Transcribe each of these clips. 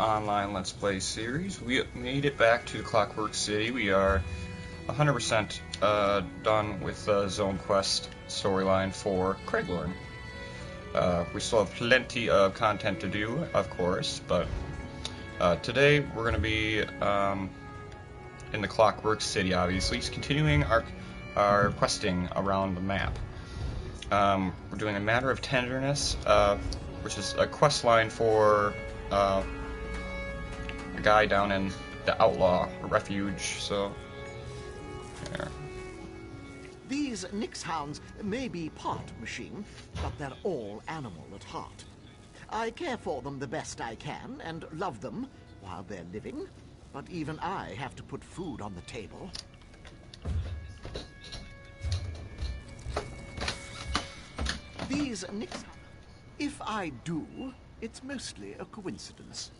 online Let's Play series. We made it back to Clockwork City. We are 100% done with the Zone Quest storyline for Craiglorn. We still have plenty of content to do, of course, but today we're going to be in the Clockwork City, obviously, just continuing our questing around the map. We're doing a Matter of Tenderness, which is a quest line for a guy down in the Outlaw Refuge, so... There. These Nix hounds may be part machine, but they're all animal at heart. I care for them the best I can and love them while they're living, but even I have to put food on the table. These Nix, if I do, it's mostly a coincidence.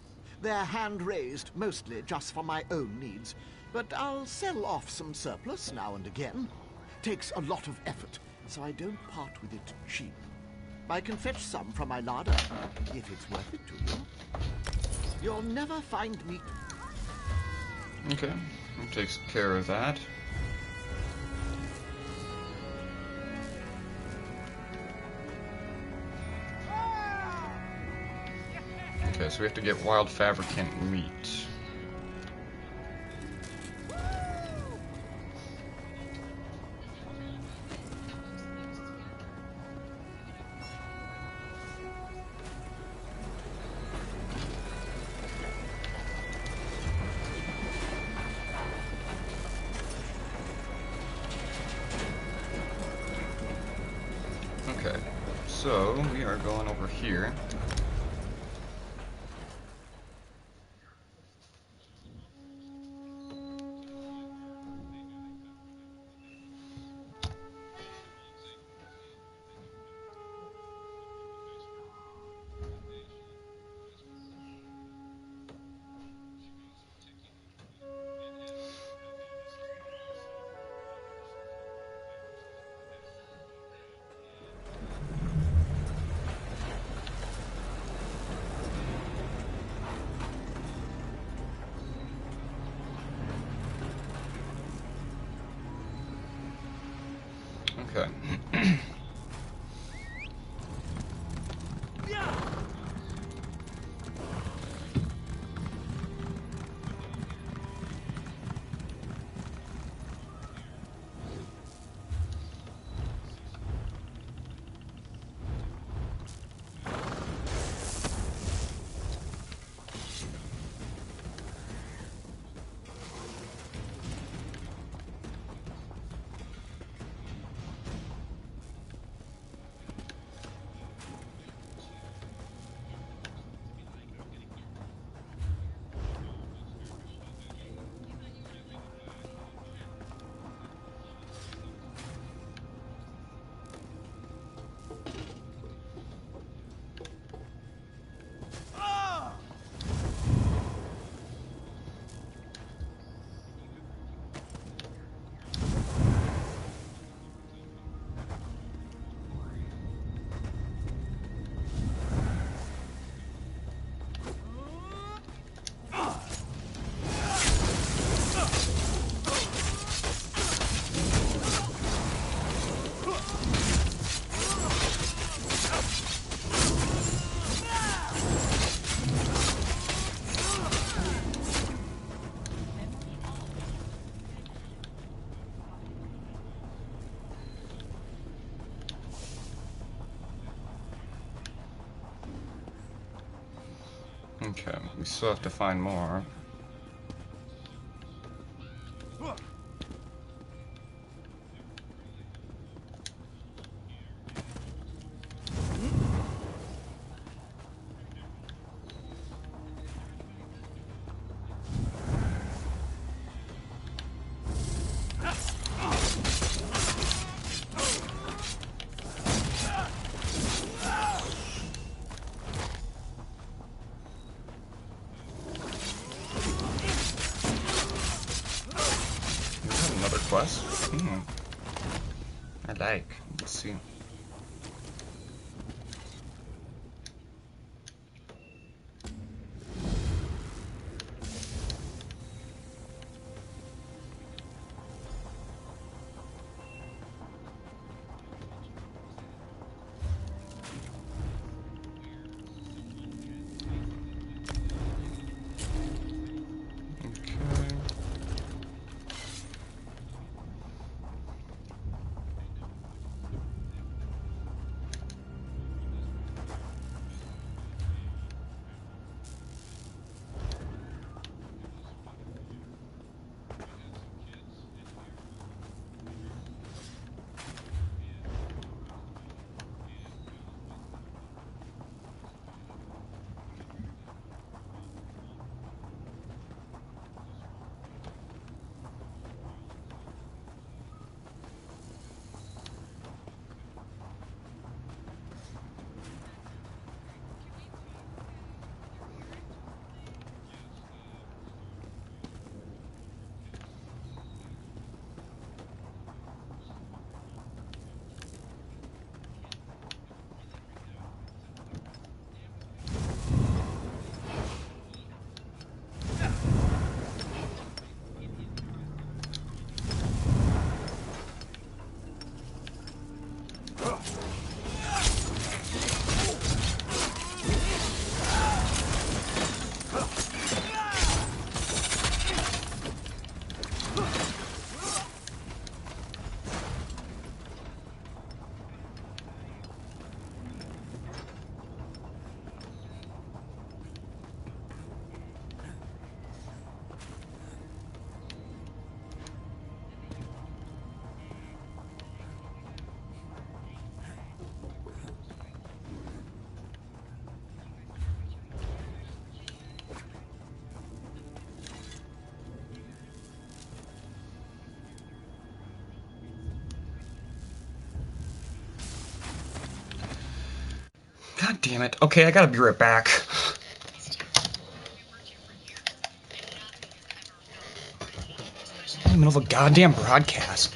They're hand-raised mostly just for my own needs, but I'll sell off some surplus now and again. Takes a lot of effort, so I don't part with it cheap. I can fetch some from my larder, if it's worth it to you. You'll never find me... Okay, that takes care of that. Okay, so we have to get wild fabricant meat. Okay, so we are going over here. Okay. Okay, we still have to find more. Quest? I like. Let's see. God damn it. Okay, I gotta be right back. In the middle of a goddamn broadcast.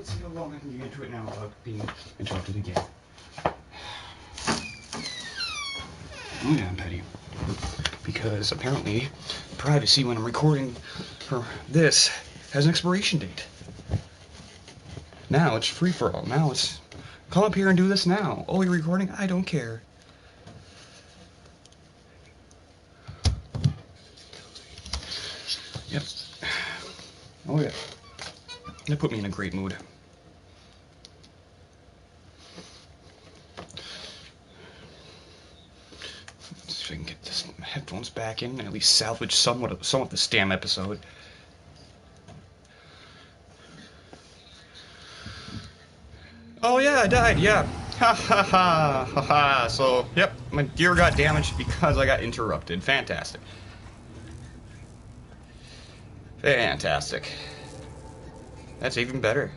let's see how long I can get into it now without being interrupted again. Oh yeah, I'm petty. Because apparently, privacy when I'm recording for this has an expiration date. Now it's free for all. Now it's come up here and do this now. Oh, you're recording? I don't care. Yep. Oh yeah. That put me in a great mood. Let's see if I can get this headphones back in and at least salvage somewhat of this damn episode. Oh yeah, I died, yeah. Ha ha ha ha ha. So, yep, my gear got damaged because I got interrupted. Fantastic. Fantastic. That's even better.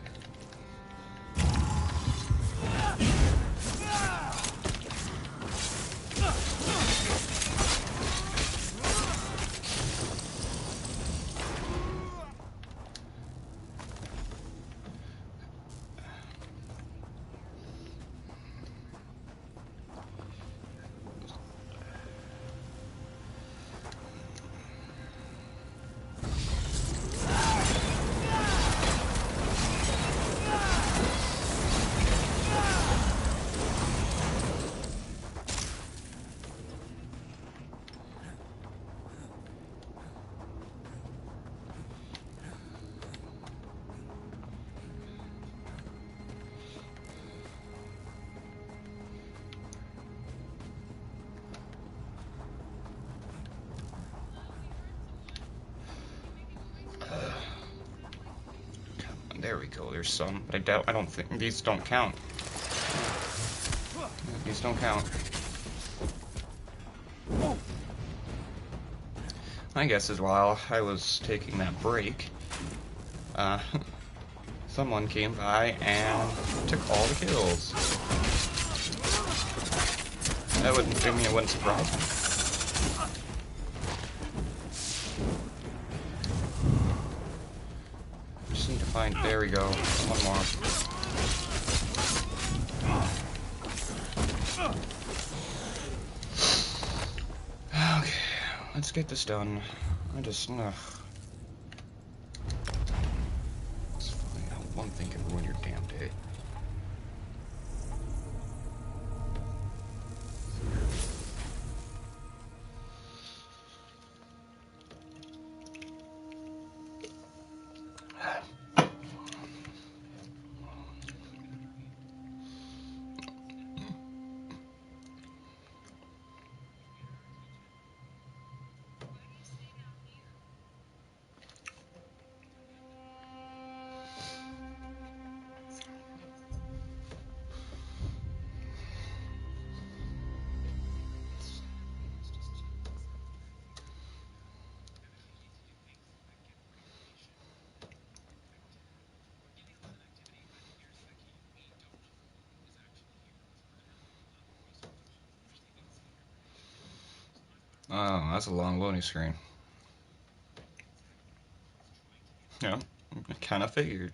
There we go, there's some, but I don't think, these don't count. These don't count. I guess as while I was taking that break, someone came by and took all the kills. That wouldn't, I mean, it wouldn't surprise me. There we go. One more. Okay, let's get this done. I just, it's funny how one thing can ruin your damn day. Oh, that's a long loading screen. Yeah, I kind of figured.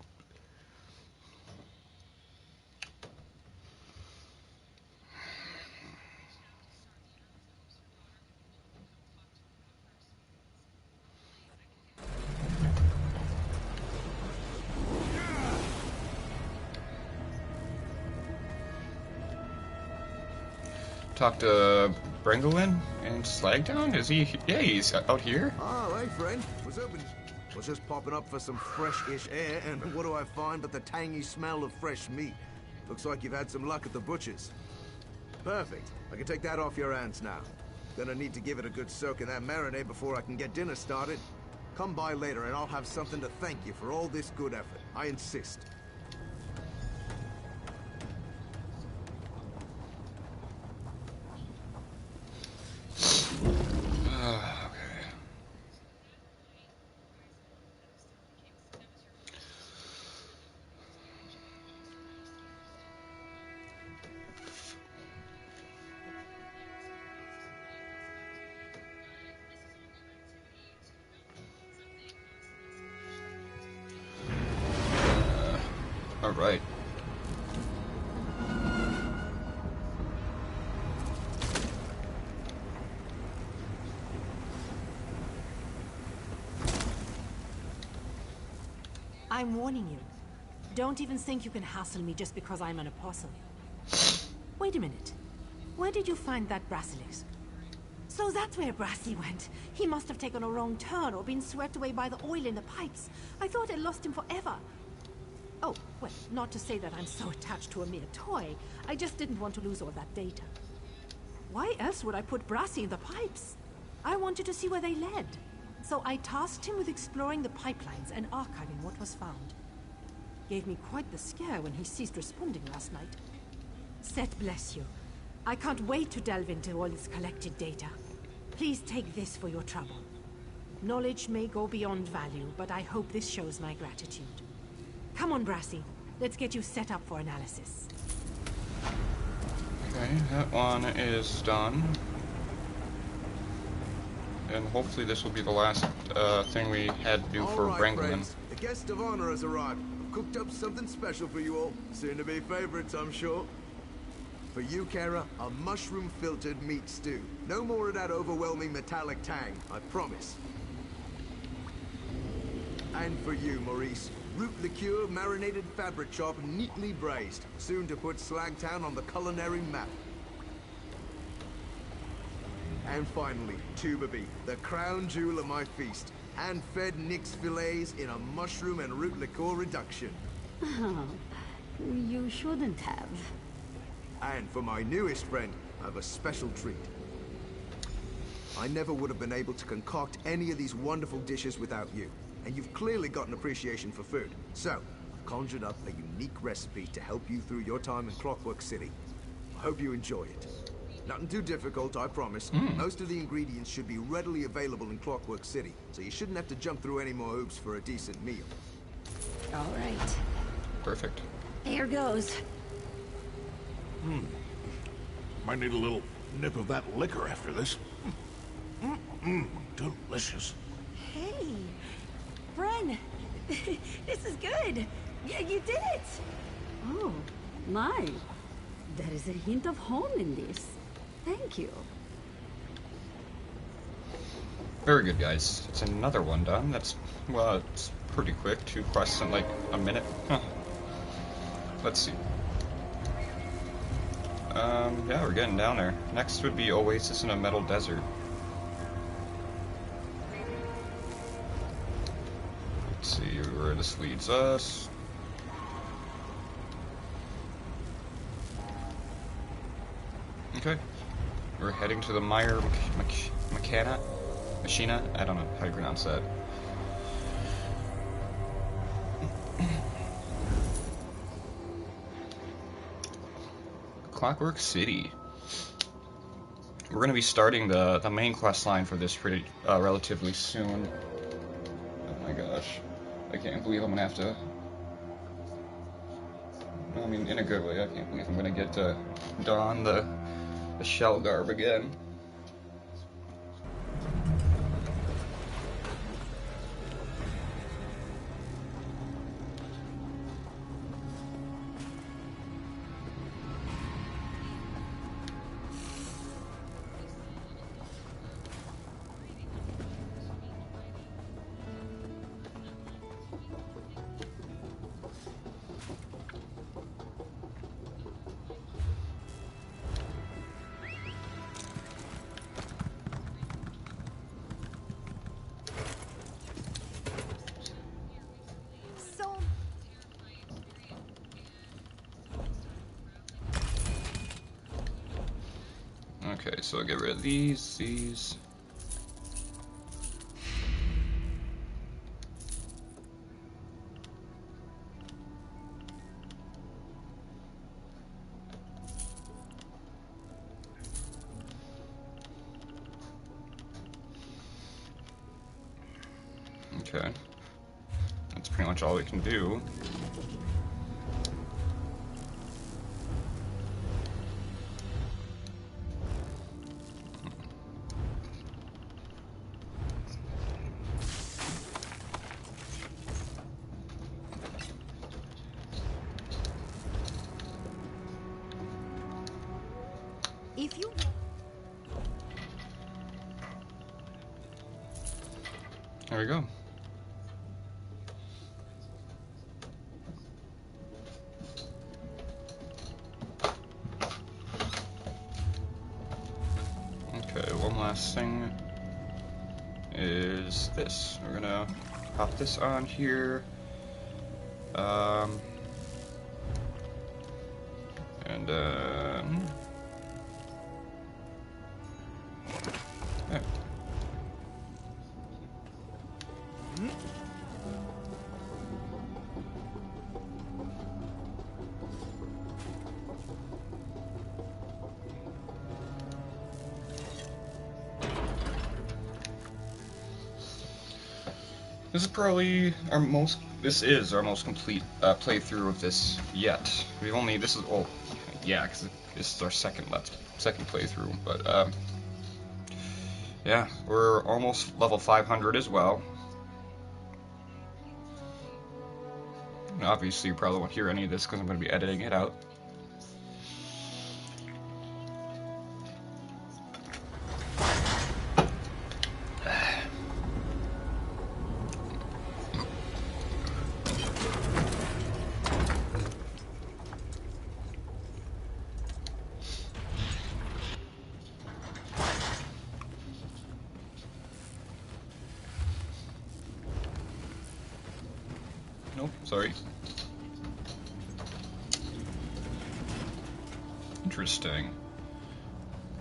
Talk to Brengolin in Slagtown? Is he? Yeah, he's out here. Oh, hey, friend. What's up? Was just popping up for some fresh-ish air, and what do I find but the tangy smell of fresh meat? Looks like you've had some luck at the butcher's. Perfect. I can take that off your hands now. Gonna need to give it a good soak in that marinade before I can get dinner started. Come by later, and I'll have something to thank you for all this good effort. I insist. Alright. I'm warning you. Don't even think you can hassle me just because I'm an apostle. Wait a minute. Where did you find that basilisk? So that's where Broski went. He must have taken a wrong turn or been swept away by the oil in the pipes. I thought I'd lost him forever. Oh, well, not to say that I'm so attached to a mere toy. I just didn't want to lose all that data. Why else would I put Broski in the pipes? I wanted to see where they led. So I tasked him with exploring the pipelines and archiving what was found. Gave me quite the scare when he ceased responding last night. Set bless you. I can't wait to delve into all this collected data. Please take this for your trouble. Knowledge may go beyond value, but I hope this shows my gratitude. Come on, Broski. Let's get you set up for analysis. Okay, that one is done. And hopefully this will be the last thing we had to do for Wrangling. The guest of honor has arrived. I've cooked up something special for you all. Soon to be favorites, I'm sure. For you, Kara, a mushroom-filtered meat stew. No more of that overwhelming metallic tang, I promise. And for you, Maurice, root liqueur marinated fabric chop neatly braised, soon to put Slagtown on the culinary map. And finally, tuba beef, the crown jewel of my feast. Hand-fed Nick's fillets in a mushroom and root liqueur reduction. Oh, you shouldn't have. And for my newest friend, I have a special treat. I never would have been able to concoct any of these wonderful dishes without you. And you've clearly got an appreciation for food. So, I've conjured up a unique recipe to help you through your time in Clockwork City. I hope you enjoy it. Nothing too difficult, I promise. Most of the ingredients should be readily available in Clockwork City, so you shouldn't have to jump through any more hoops for a decent meal. All right. Perfect. Here goes. Might need a little nip of that liquor after this. Delicious. Hey, Bren, this is good. Yeah, you did it. Oh, my. There is a hint of home in this. Thank you. Very good, guys. It's another one done. That's, well, it's pretty quick. 2 quests in like a minute. Huh. Let's see. Yeah, we're getting down there. Next would be Oasis in a Metal Desert. Let's see where this leads us. Okay. We're heading to the Meyer Machina? I don't know how you pronounce that. Clockwork City. We're going to be starting the main quest line for this pretty relatively soon. Oh my gosh. I can't believe I'm going to have to... I mean, in a good way. I can't believe I'm going to get to don the shell garb again. Okay, so I'll get rid of these. Okay. That's pretty much all we can do. There we go. Okay, one last thing is this. We're gonna pop this on here. And then... yeah. This is probably our most. This is our most complete playthrough of this yet. We've only. This is well, yeah, because this is our second playthrough. But yeah, we're almost level 500 as well. And obviously, you probably won't hear any of this because I'm going to be editing it out. Nope, sorry. Interesting.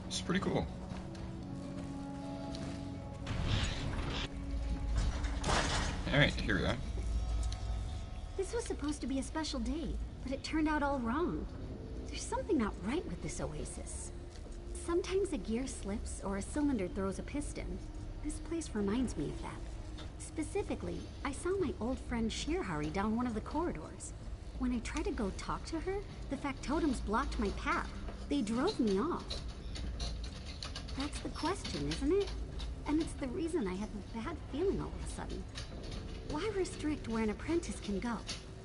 It's pretty cool. Alright, here we are. This was supposed to be a special day, but it turned out all wrong. There's something not right with this oasis. Sometimes a gear slips or a cylinder throws a piston. This place reminds me of that. Specifically, I saw my old friend Shirhari down one of the corridors. When I tried to go talk to her, the factotums blocked my path. They drove me off. That's the question, isn't it? And it's the reason I have a bad feeling all of a sudden. Why restrict where an apprentice can go?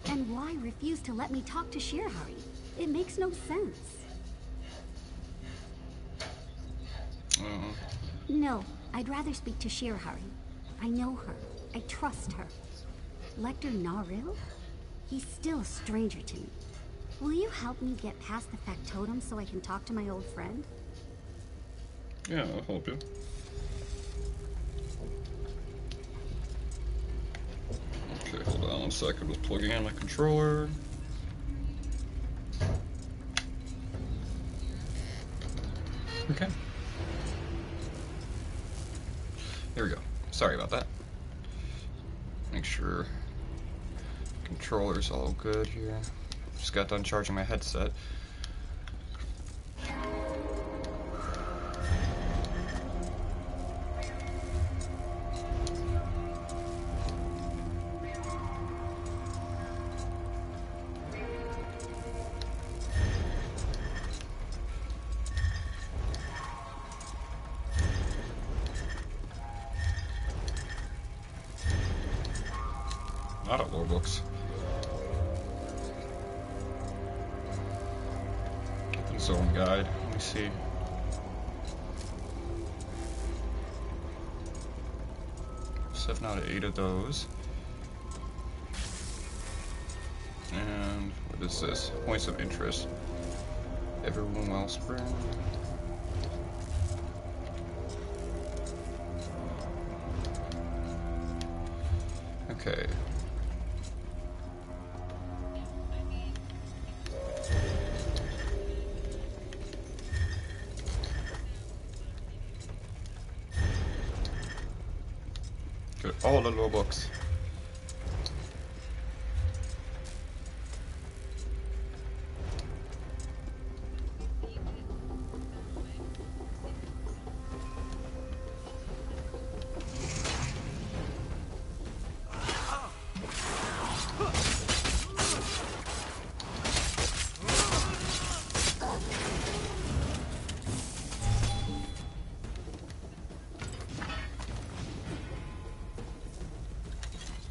And why refuse to let me talk to Shirhari? It makes no sense. No, I'd rather speak to Shirhari. I know her. I trust her. Lector Naril? He's still a stranger to me. Will you help me get past the factotum so I can talk to my old friend? Yeah, I'll help you. Okay, hold on 1 second. I'm plugging in my controller. Okay. There we go. Sorry about that. Make sure controller's all good here. Just got done charging my headset. A lot of lore books. Open zone guide. Let me see. 7 out of 8 of those. And what is this? Points of interest. Everyone Wellspring. Okay. Good. All the lore books.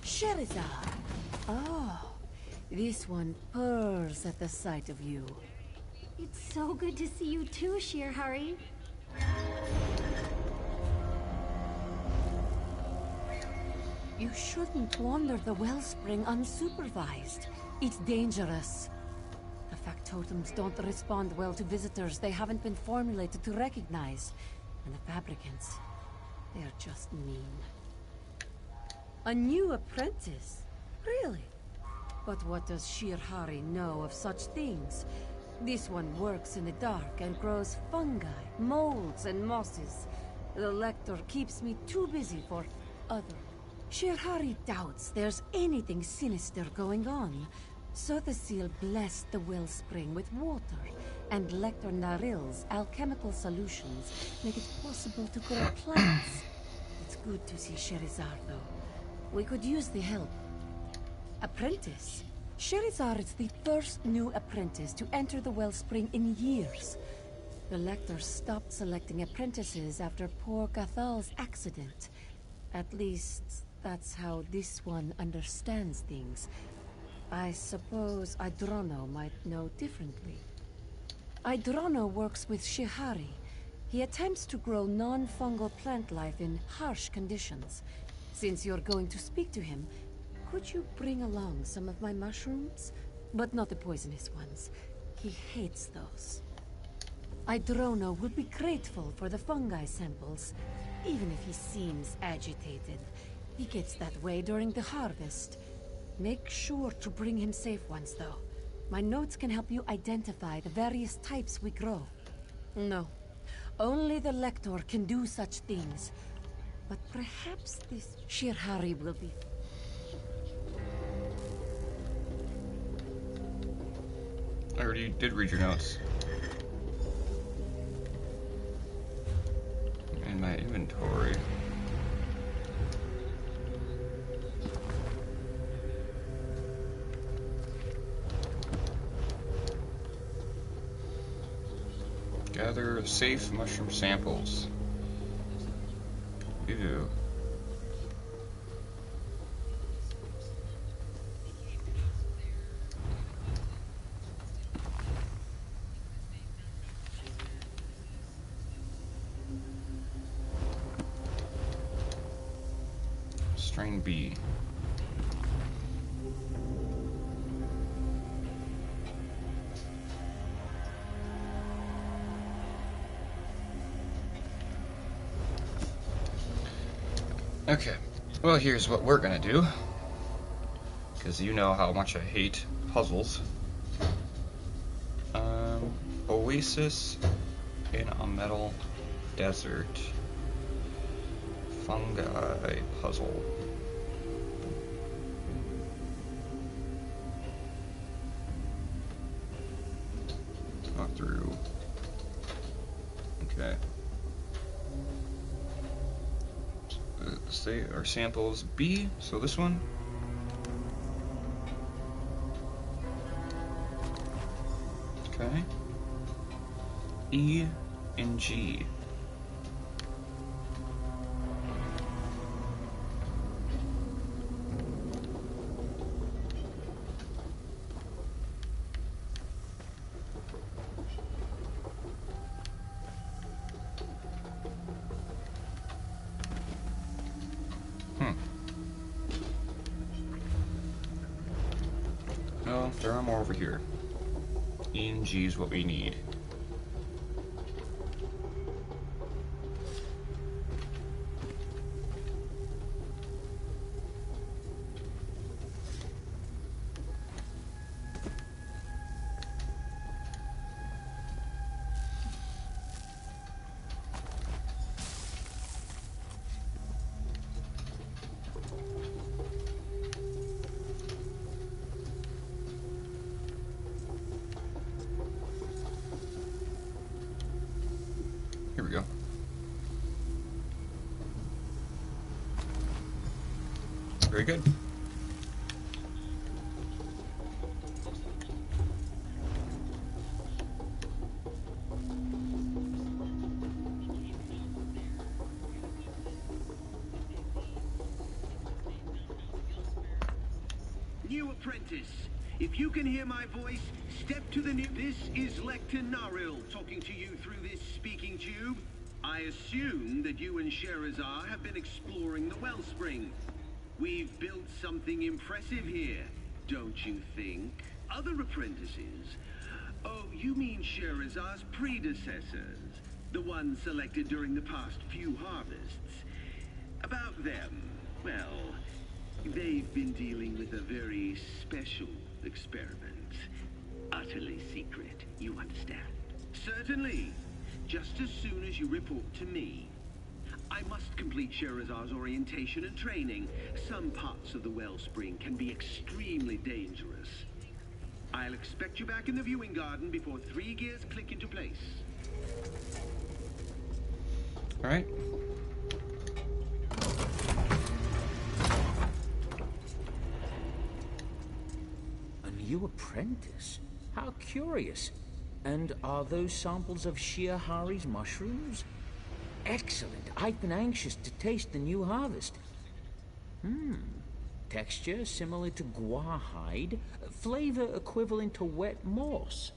Sherazad. Oh, this one purrs at the sight of you. It's so good to see you too, Shirhari. You shouldn't wander the wellspring unsupervised. It's dangerous. The factotums don't respond well to visitors they haven't been formulated to recognize. And the fabricants, they're just mean. A new apprentice? Really? But what does Shirhari know of such things? This one works in the dark and grows fungi, molds, and mosses. The lector keeps me too busy for other. Shirhari doubts there's anything sinister going on. So the seal blessed the wellspring with water, and Lector Naril's alchemical solutions make it possible to grow plants. It's good to see Sherizar, though. We could use the help. Apprentice? Sherizar is the first new apprentice to enter the wellspring in years. The Lector stopped selecting apprentices after poor Gathal's accident. At least, that's how this one understands things. I suppose Idrono might know differently. Idrono works with Shihari. He attempts to grow non-fungal plant life in harsh conditions. Since you're going to speak to him, could you bring along some of my mushrooms? But not the poisonous ones. He hates those. Idrono would be grateful for the fungi samples, even if he seems agitated. He gets that way during the harvest. Make sure to bring him safe ones, though. My notes can help you identify the various types we grow. No, only the Lector can do such things. But perhaps this Shirhari will be... I already did read your notes. In my inventory. Gather safe mushroom samples. Ew. Strain B. Okay, well here's what we're gonna do, because you know how much I hate puzzles. Oasis in a metal desert. Fungi puzzle. Walk through. Okay. Say our samples B, so this one. Okay. E and G. No, there are more over here. E and G is what we need. Here we go. Very good. New apprentice, if you can hear my voice, step to the new... This is Lector Naril talking to you through this speaking tube. I assume that you and Sherazar have been exploring the wellspring. We've built something impressive here, don't you think? Other apprentices? Oh, you mean Sherazar's predecessors, the ones selected during the past few harvests. About them, well, they've been dealing with a very special experiment. Utterly secret, you understand? Certainly. Just as soon as you report to me. I must complete Sherazar's orientation and training. Some parts of the wellspring can be extremely dangerous. I'll expect you back in the viewing garden before 3 gears click into place. All right. A new apprentice? How curious. And are those samples of Shirahari's mushrooms? Excellent. I've been anxious to taste the new harvest. Texture similar to guar hide. Flavor equivalent to wet moss.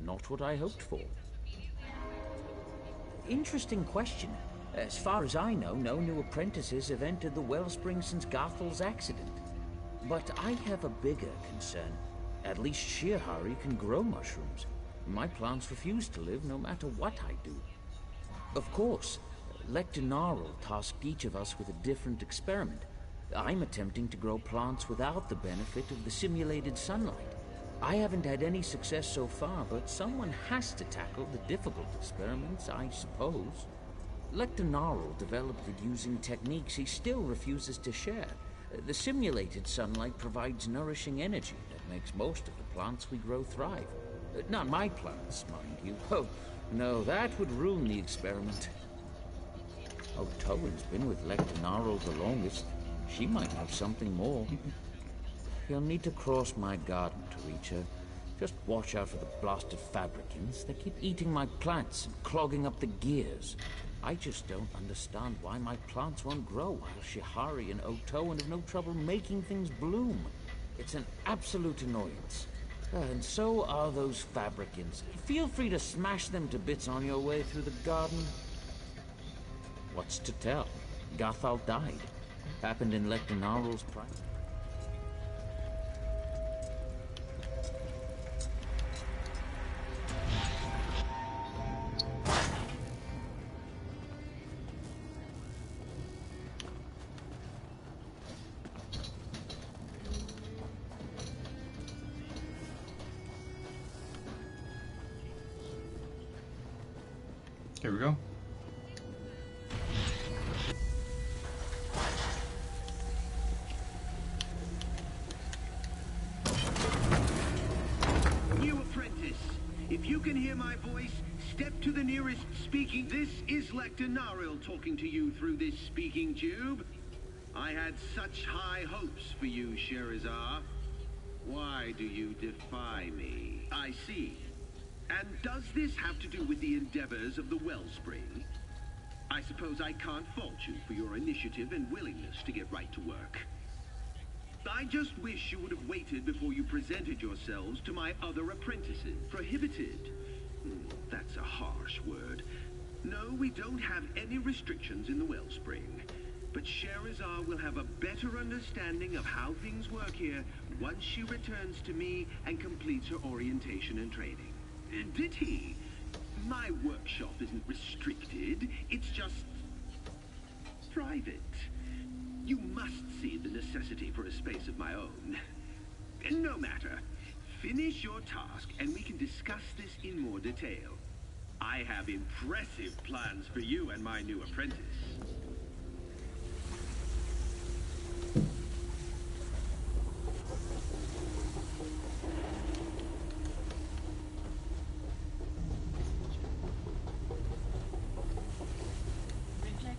Not what I hoped for. Interesting question. As far as I know, no new apprentices have entered the wellspring since Garthel's accident. But I have a bigger concern. At least Shirahari can grow mushrooms. My plants refuse to live no matter what I do. Of course, Lector Narl tasked each of us with a different experiment. I'm attempting to grow plants without the benefit of the simulated sunlight. I haven't had any success so far, but someone has to tackle the difficult experiments, I suppose. Lector Narl developed it using techniques he still refuses to share. The simulated sunlight provides nourishing energy that makes most of the plants we grow thrive. Not my plants, mind you. Oh, no, that would ruin the experiment. Oh, Towen's been with Lector Narl the longest. She might have something more. You'll need to cross my garden to reach her. Just watch out for the blasted fabricants. They keep eating my plants and clogging up the gears. I just don't understand why my plants won't grow while Shihari and Otoan have no trouble making things bloom. It's an absolute annoyance. And so are those fabricants. Feel free to smash them to bits on your way through the garden. What's to tell? Gathal died. Happened in Lector Narl's prime. Here we go. New apprentice, if you can hear my voice, step to the nearest speaking. This is Lector Naril talking to you through this speaking tube. I had such high hopes for you, Sherazar. Why do you defy me? I see. And does this have to do with the endeavors of the Wellspring? I suppose I can't fault you for your initiative and willingness to get right to work. I just wish you would have waited before you presented yourselves to my other apprentices. Prohibited? That's a harsh word. No, we don't have any restrictions in the Wellspring. But Sherazar will have a better understanding of how things work here once she returns to me and completes her orientation and training. Did he? My workshop isn't restricted. It's just private. You must see the necessity for a space of my own. No matter. Finish your task and we can discuss this in more detail. I have impressive plans for you and my new apprentice.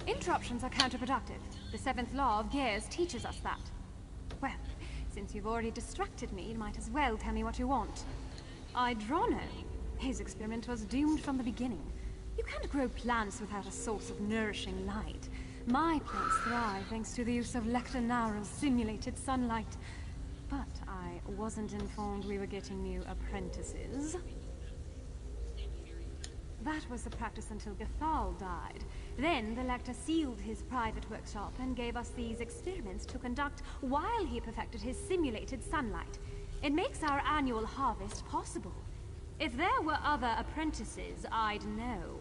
Interruptions are counterproductive. The 7th law of Gears teaches us that. Well, since you've already distracted me, you might as well tell me what you want. Idrono. His experiment was doomed from the beginning. You can't grow plants without a source of nourishing light. My plants thrive thanks to the use of Lector Narrow's simulated sunlight. But I wasn't informed we were getting new apprentices. That was the practice until Gathal died. Then the Lector sealed his private workshop and gave us these experiments to conduct while he perfected his simulated sunlight. It makes our annual harvest possible. If there were other apprentices, I'd know.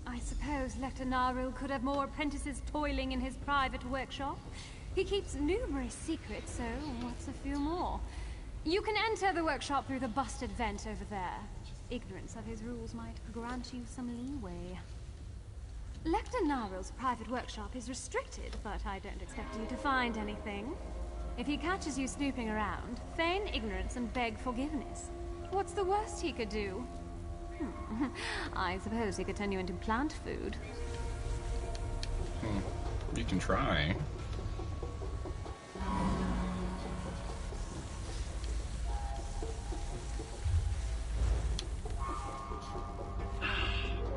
I suppose Lector Naril could have more apprentices toiling in his private workshop. He keeps numerous secrets, so what's a few more? You can enter the workshop through the busted vent over there. Ignorance of his rules might grant you some leeway. Lector Naril's private workshop is restricted, but I don't expect you to find anything. If he catches you snooping around, feign ignorance and beg forgiveness. What's the worst he could do? I suppose he could turn you into plant food. You can try.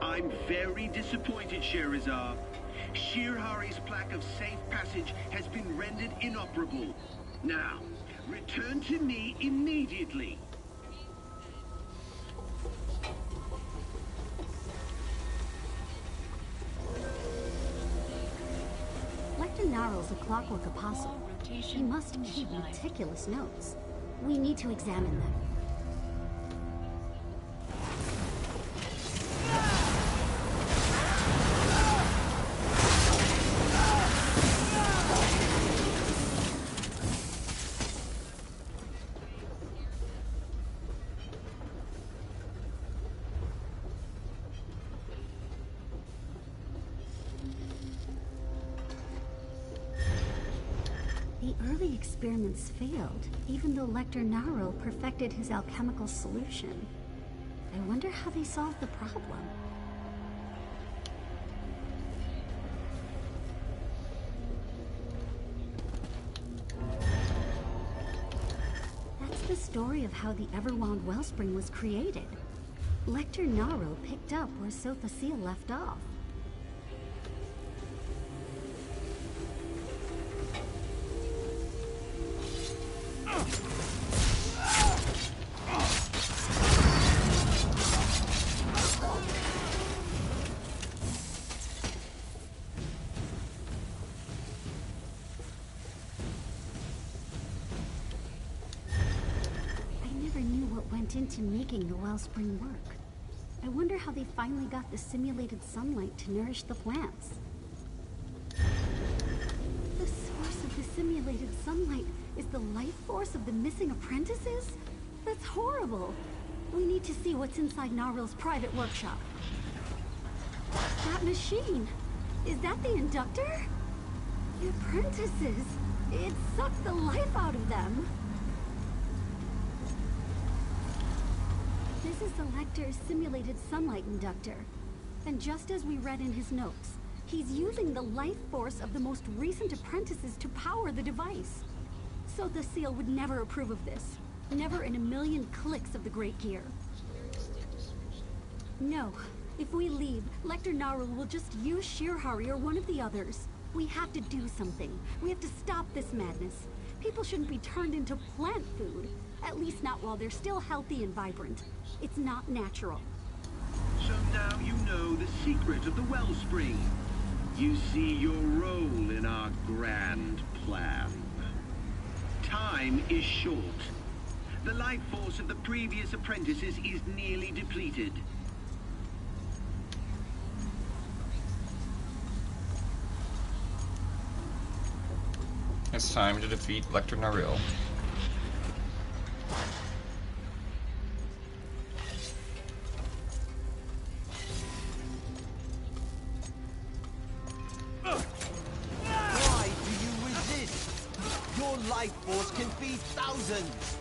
I'm very disappointed, Sherazar. Shirhari's plaque of safe passage has been rendered inoperable. Now, return to me immediately. Lector Naril's a clockwork apostle. He must keep meticulous notes. We need to examine them. The early experiments failed, even though Lector Naril perfected his alchemical solution. I wonder how they solved the problem. That's the story of how the Everwound Wellspring was created. Lector Naril picked up where Sothasil left off. Into making the wellspring work. I wonder how they finally got the simulated sunlight to nourish the plants. The source of the simulated sunlight is the life force of the missing apprentices? That's horrible. We need to see what's inside Naril's private workshop. That machine, is that the inductor? The apprentices, it sucked the life out of them. This is the Lector's simulated sunlight inductor. And just as we read in his notes, he's using the life force of the most recent apprentices to power the device. So the Seal would never approve of this. Never in a million clicks of the Great Gear. No. If we leave, Lector Naril will just use Shirhari or one of the others. We have to do something. We have to stop this madness. People shouldn't be turned into plant food. At least not while they're still healthy and vibrant. It's not natural. So now you know the secret of the wellspring. You see your role in our grand plan. Time is short. The life force of the previous apprentices is nearly depleted. It's time to defeat Lector Naril. Why do you resist? Your life force can feed thousands.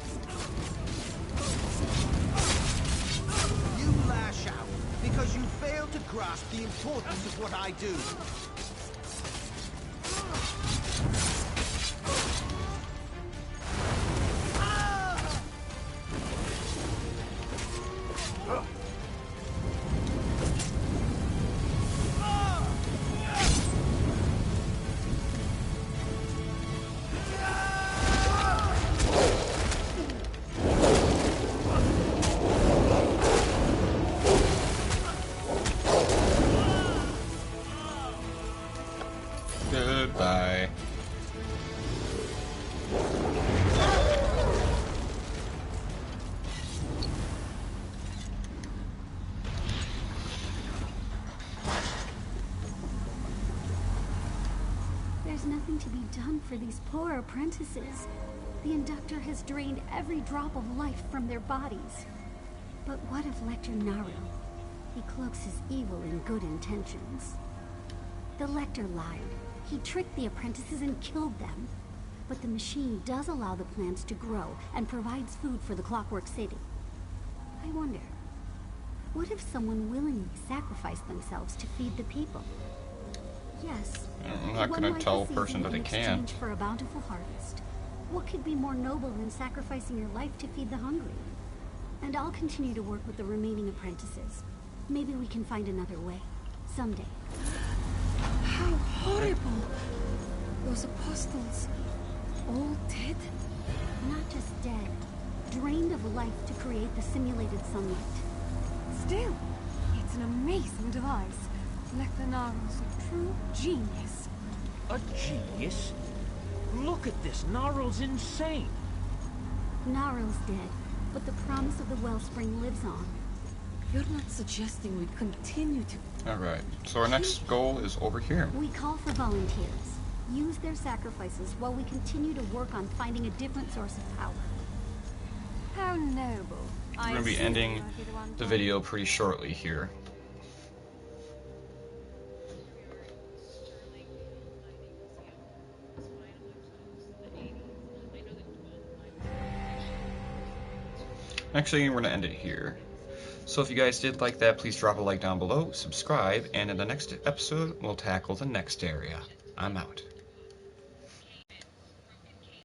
You lash out because you fail to grasp the importance of what I do. Goodbye. There's nothing to be done for these poor apprentices. The Inductor has drained every drop of life from their bodies. But what of Lector Naru? He cloaks his evil in good intentions. The Lector lied. He tricked the apprentices and killed them. But the machine does allow the plants to grow and provides food for the Clockwork City. I wonder, what if someone willingly sacrificed themselves to feed the people? Yes. I'm not going to tell a person that they can. In exchange for a bountiful harvest. What could be more noble than sacrificing your life to feed the hungry? And I'll continue to work with the remaining apprentices. Maybe we can find another way. Someday. How horrible! Those apostles, all dead? Not just dead. Drained of life to create the simulated sunlight. Still, it's an amazing device. Lector Naru's a true genius. A genius? Look at this. Gnarl's insane. Gnarl's dead, but the promise of the wellspring lives on. You're not suggesting we continue to... Alright, so our next goal is over here. We call for volunteers. Use their sacrifices while we continue to work on finding a different source of power. How noble. We're going to be ending the video pretty shortly here. Actually, we're going to end it here. So if you guys did like that, please drop a like down below, subscribe, and in the next episode, we'll tackle the next area. I'm out.